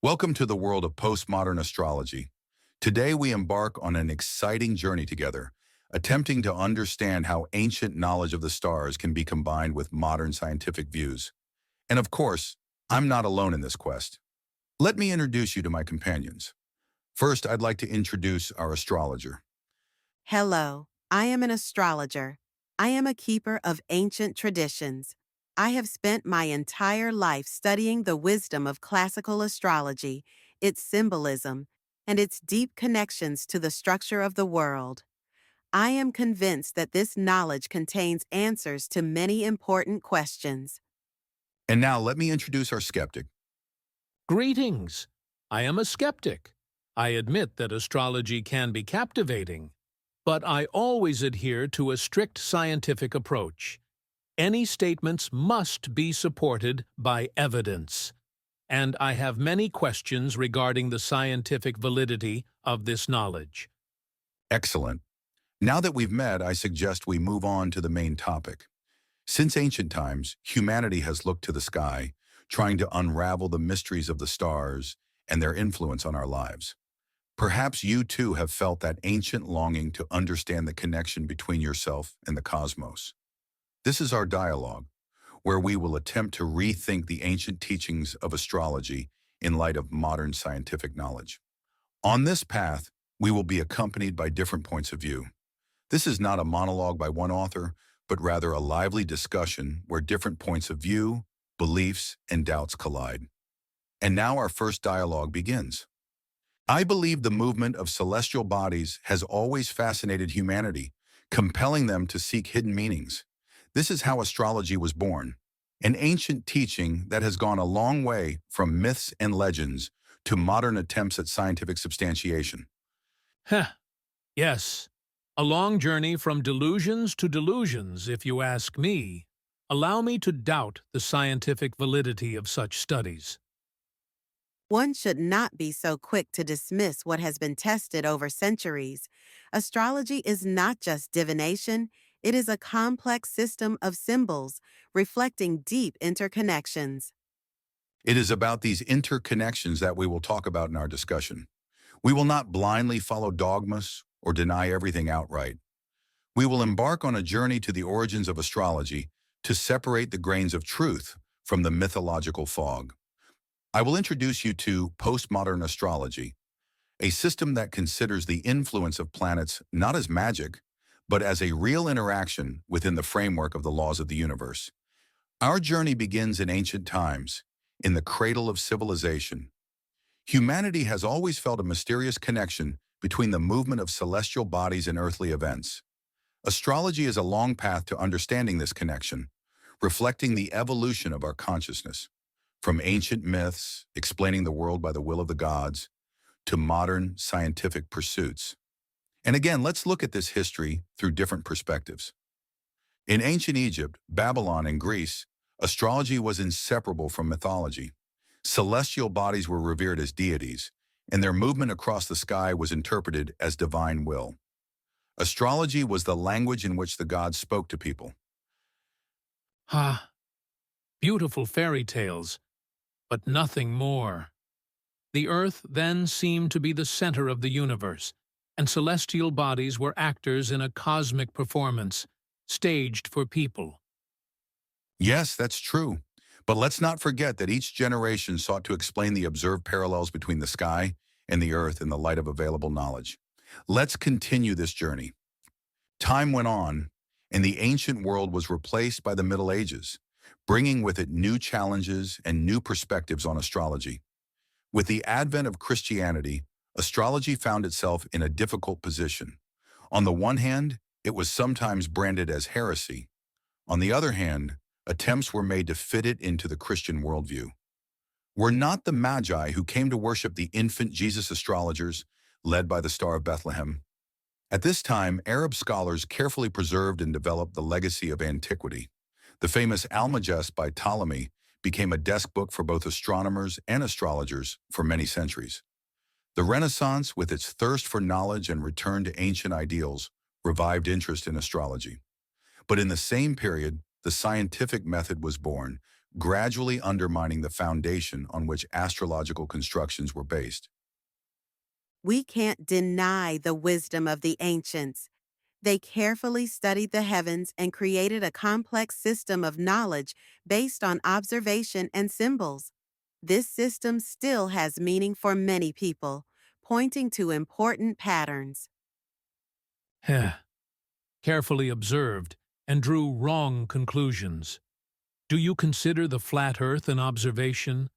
Welcome to the world of postmodern astrology. Today we embark on an exciting journey together, attempting to understand how ancient knowledge of the stars can be combined with modern scientific views. And of course, I'm not alone in this quest. Let me introduce you to my companions. First, I'd like to introduce our astrologer. Hello, I am an astrologer. I am a keeper of ancient traditions. I have spent my entire life studying the wisdom of classical astrology, its symbolism, and its deep connections to the structure of the world. I am convinced that this knowledge contains answers to many important questions. And now let me introduce our skeptic. Greetings. I am a skeptic. I admit that astrology can be captivating, but I always adhere to a strict scientific approach. Any statements must be supported by evidence, and I have many questions regarding the scientific validity of this knowledge. Excellent. Now that we've met, I suggest we move on to the main topic. Since ancient times, humanity has looked to the sky, trying to unravel the mysteries of the stars and their influence on our lives. Perhaps you too have felt that ancient longing to understand the connection between yourself and the cosmos. This is our dialogue, where we will attempt to rethink the ancient teachings of astrology in light of modern scientific knowledge. On this path, we will be accompanied by different points of view. This is not a monologue by one author, but rather a lively discussion where different points of view, beliefs, and doubts collide. And now our first dialogue begins. I believe the movement of celestial bodies has always fascinated humanity, compelling them to seek hidden meanings. This is how astrology was born, an ancient teaching that has gone a long way from myths and legends to modern attempts at scientific substantiation. Heh, yes. A long journey from delusions to delusions, if you ask me. Allow me to doubt the scientific validity of such studies. One should not be so quick to dismiss what has been tested over centuries. Astrology is not just divination, it is a complex system of symbols reflecting deep interconnections. It is about these interconnections that we will talk about in our discussion. We will not blindly follow dogmas or deny everything outright. We will embark on a journey to the origins of astrology to separate the grains of truth from the mythological fog. I will introduce you to postmodern astrology, a system that considers the influence of planets not as magic, but as a real interaction within the framework of the laws of the universe. Our journey begins in ancient times, in the cradle of civilization. Humanity has always felt a mysterious connection between the movement of celestial bodies and earthly events. Astrology is a long path to understanding this connection, reflecting the evolution of our consciousness, from ancient myths explaining the world by the will of the gods to modern scientific pursuits. And again, let's look at this history through different perspectives. In ancient Egypt, Babylon, and Greece, astrology was inseparable from mythology. Celestial bodies were revered as deities, and their movement across the sky was interpreted as divine will. Astrology was the language in which the gods spoke to people. Ah, beautiful fairy tales, but nothing more. The earth then seemed to be the center of the universe, and celestial bodies were actors in a cosmic performance, staged for people. Yes, that's true. But let's not forget that each generation sought to explain the observed parallels between the sky and the earth in the light of available knowledge. Let's continue this journey. Time went on, and the ancient world was replaced by the Middle Ages, bringing with it new challenges and new perspectives on astrology. With the advent of Christianity, astrology found itself in a difficult position. On the one hand, it was sometimes branded as heresy. On the other hand, attempts were made to fit it into the Christian worldview. Were not the Magi who came to worship the infant Jesus astrologers, led by the Star of Bethlehem? At this time, Arab scholars carefully preserved and developed the legacy of antiquity. The famous Almagest by Ptolemy became a desk book for both astronomers and astrologers for many centuries. The Renaissance, with its thirst for knowledge and return to ancient ideals, revived interest in astrology. But in the same period, the scientific method was born, gradually undermining the foundation on which astrological constructions were based. We can't deny the wisdom of the ancients. They carefully studied the heavens and created a complex system of knowledge based on observation and symbols. This system still has meaning for many people, pointing to important patterns. Heh. Carefully observed and drew wrong conclusions. Do you consider the flat Earth an observation?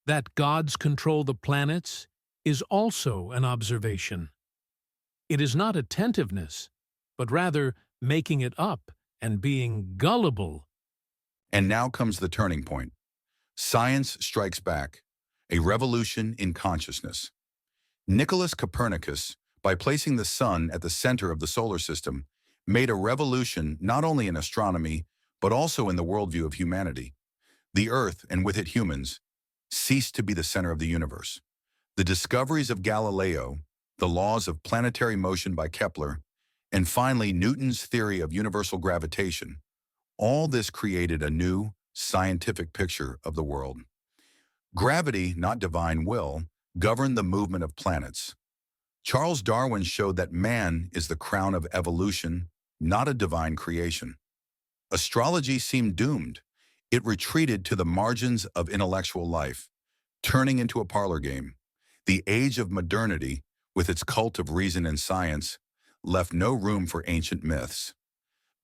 That gods control the planets is also an observation. It is not attentiveness, but rather making it up and being gullible. And now comes the turning point. Science strikes back, a revolution in consciousness. Nicholas Copernicus, by placing the sun at the center of the solar system, made a revolution not only in astronomy, but also in the worldview of humanity. The Earth, and with it humans, ceased to be the center of the universe. The discoveries of Galileo, the laws of planetary motion by Kepler, and finally Newton's theory of universal gravitation, all this created a new, scientific picture of the world. Gravity, not divine will, governed the movement of planets. Charles Darwin showed that man is the crown of evolution, not a divine creation. Astrology seemed doomed. It retreated to the margins of intellectual life, turning into a parlor game. The age of modernity, with its cult of reason and science, left no room for ancient myths.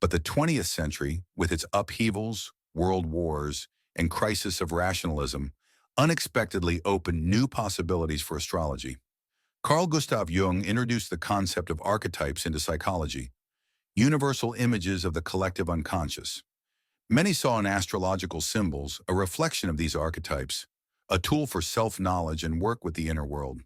But the 20th century, with its upheavals, world wars, and crisis of rationalism, unexpectedly opened new possibilities for astrology. Carl Gustav Jung introduced the concept of archetypes into psychology, universal images of the collective unconscious. Many saw in astrological symbols a reflection of these archetypes, a tool for self-knowledge and work with the inner world.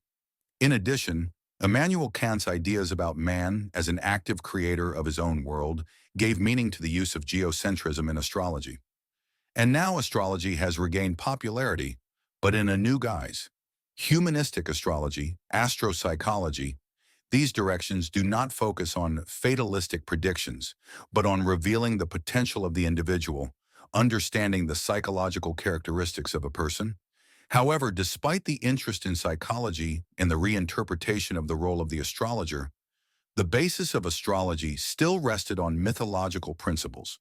In addition, Immanuel Kant's ideas about man as an active creator of his own world gave meaning to the use of geocentrism in astrology. And now astrology has regained popularity, but in a new guise. Humanistic astrology, astropsychology, these directions do not focus on fatalistic predictions, but on revealing the potential of the individual, understanding the psychological characteristics of a person. However, despite the interest in psychology and the reinterpretation of the role of the astrologer, the basis of astrology still rested on mythological principles.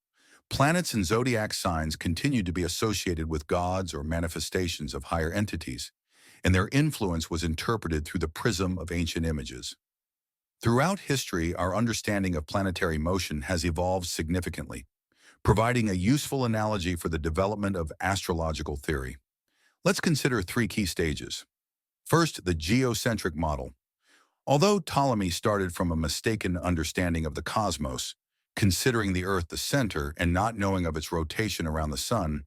Planets and zodiac signs continued to be associated with gods or manifestations of higher entities, and their influence was interpreted through the prism of ancient images. Throughout history, our understanding of planetary motion has evolved significantly, providing a useful analogy for the development of astrological theory. Let's consider three key stages. First, the geocentric model. Although Ptolemy started from a mistaken understanding of the cosmos, considering the Earth the center and not knowing of its rotation around the sun,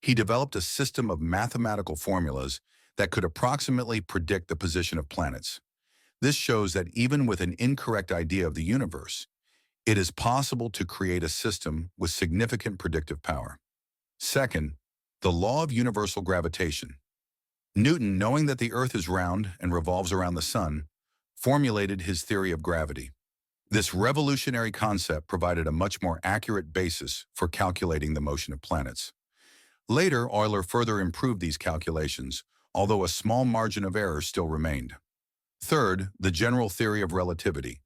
he developed a system of mathematical formulas that could approximately predict the position of planets. This shows that even with an incorrect idea of the universe, it is possible to create a system with significant predictive power. Second, the law of universal gravitation. Newton, knowing that the Earth is round and revolves around the sun, formulated his theory of gravity. This revolutionary concept provided a much more accurate basis for calculating the motion of planets. Later, Euler further improved these calculations, although a small margin of error still remained. Third, the general theory of relativity.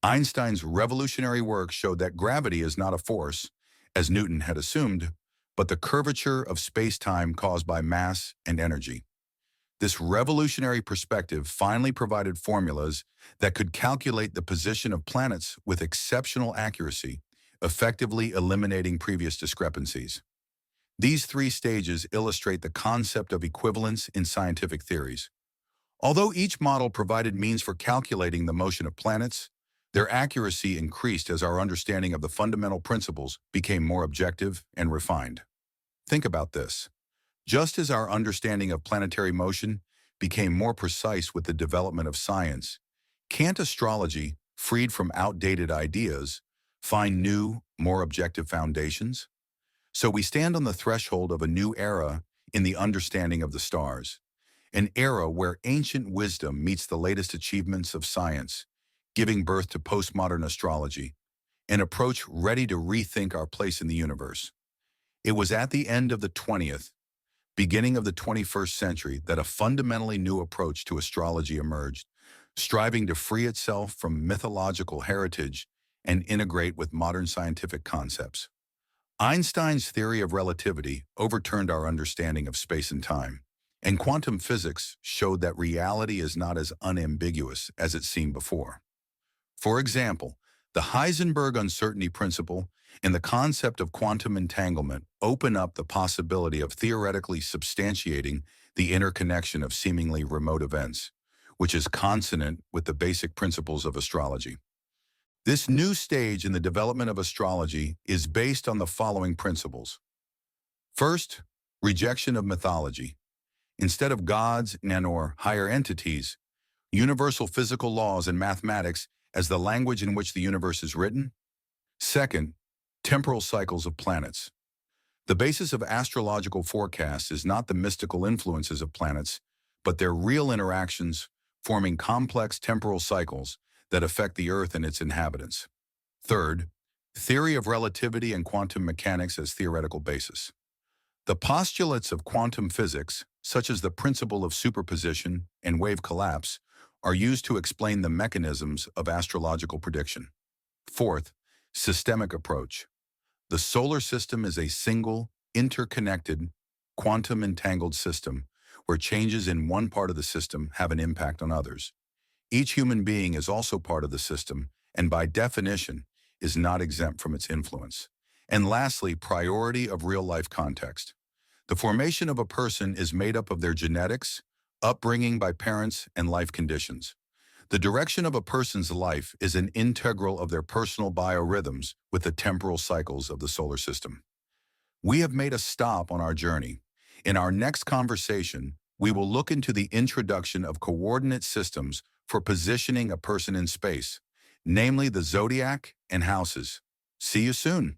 Einstein's revolutionary work showed that gravity is not a force, as Newton had assumed, but the curvature of space-time caused by mass and energy. This revolutionary perspective finally provided formulas that could calculate the position of planets with exceptional accuracy, effectively eliminating previous discrepancies. These three stages illustrate the concept of equivalence in scientific theories. Although each model provided means for calculating the motion of planets, their accuracy increased as our understanding of the fundamental principles became more objective and refined. Think about this. Just as our understanding of planetary motion became more precise with the development of science, can't astrology, freed from outdated ideas, find new, more objective foundations? So we stand on the threshold of a new era in the understanding of the stars, an era where ancient wisdom meets the latest achievements of science, giving birth to postmodern astrology, an approach ready to rethink our place in the universe. It was at the end of the 20th, beginning of the 21st century that a fundamentally new approach to astrology emerged, striving to free itself from mythological heritage and integrate with modern scientific concepts. Einstein's theory of relativity overturned our understanding of space and time, and quantum physics showed that reality is not as unambiguous as it seemed before. For example, the Heisenberg uncertainty principle and the concept of quantum entanglement open up the possibility of theoretically substantiating the interconnection of seemingly remote events, which is consonant with the basic principles of astrology. This new stage in the development of astrology is based on the following principles. First, rejection of mythology. Instead of gods and/or higher entities, universal physical laws and mathematics as the language in which the universe is written. Second, temporal cycles of planets. The basis of astrological forecasts is not the mystical influences of planets, but their real interactions forming complex temporal cycles that affect the Earth and its inhabitants. Third, theory of relativity and quantum mechanics as theoretical basis. The postulates of quantum physics, such as the principle of superposition and wave collapse, are used to explain the mechanisms of astrological prediction. Fourth, systemic approach. The solar system is a single, interconnected, quantum-entangled system where changes in one part of the system have an impact on others. Each human being is also part of the system and by definition is not exempt from its influence. And lastly, priority of real-life context. The formation of a person is made up of their genetics, upbringing by parents, and life conditions. The direction of a person's life is an integral of their personal biorhythms with the temporal cycles of the solar system. We have made a stop on our journey. In our next conversation, we will look into the introduction of coordinate systems for positioning a person in space, namely the zodiac and houses. See you soon.